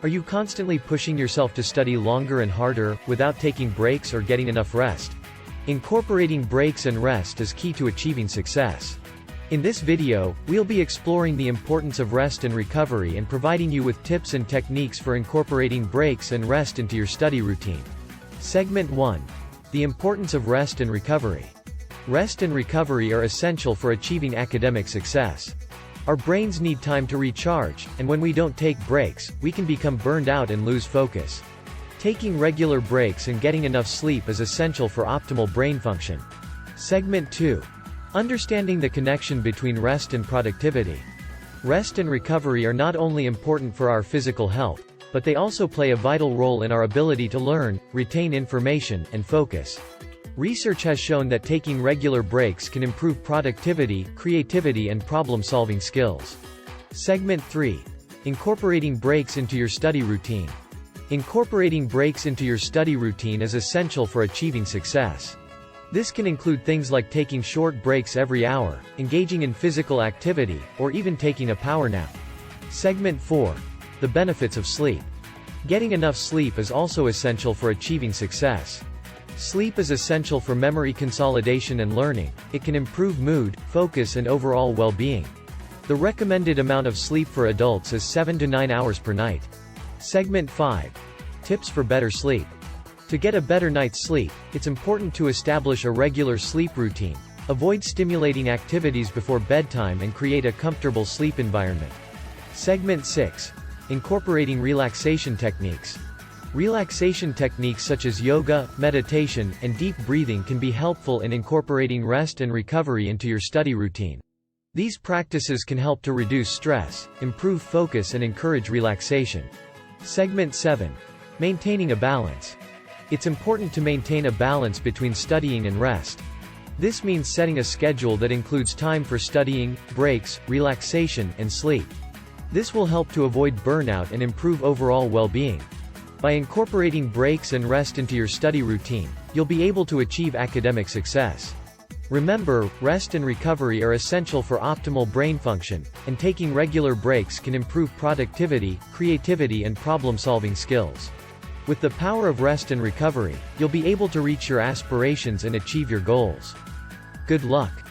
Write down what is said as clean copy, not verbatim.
Are you constantly pushing yourself to study longer and harder, without taking breaks or getting enough rest? Incorporating breaks and rest is key to achieving success. In this video, we'll be exploring the importance of rest and recovery and providing you with tips and techniques for incorporating breaks and rest into your study routine. Segment 1. The importance of rest and recovery. Rest and recovery are essential for achieving academic success. Our brains need time to recharge, and when we don't take breaks, we can become burned out and lose focus. Taking regular breaks and getting enough sleep is essential for optimal brain function. Segment 2. Understanding the connection between rest and productivity. Rest and recovery are not only important for our physical health, but they also play a vital role in our ability to learn, retain information, and focus. Research has shown that taking regular breaks can improve productivity, creativity, and problem-solving skills. Segment 3. Incorporating breaks into your study routine. Incorporating breaks into your study routine is essential for achieving success. This can include things like taking short breaks every hour, engaging in physical activity, or even taking a power nap. Segment 4. The benefits of sleep. Getting enough sleep is also essential for achieving success. Sleep is essential for memory consolidation and learning. It can improve mood, focus, and overall well-being. The recommended amount of sleep for adults is 7 to 9 hours per night. Segment 5. Tips for better sleep. To get a better night's sleep, it's important to establish a regular sleep routine, avoid stimulating activities before bedtime, and create a comfortable sleep environment. Segment 6. Incorporating relaxation techniques. Relaxation techniques such as yoga, meditation, and deep breathing can be helpful in incorporating rest and recovery into your study routine. These practices can help to reduce stress, improve focus, and encourage relaxation. Segment 7. Maintaining a balance. It's important to maintain a balance between studying and rest. This means setting a schedule that includes time for studying, breaks, relaxation, and sleep. This will help to avoid burnout and improve overall well-being. By incorporating breaks and rest into your study routine, you'll be able to achieve academic success. Remember, rest and recovery are essential for optimal brain function, and taking regular breaks can improve productivity, creativity, and problem-solving skills. With the power of rest and recovery, you'll be able to reach your aspirations and achieve your goals. Good luck!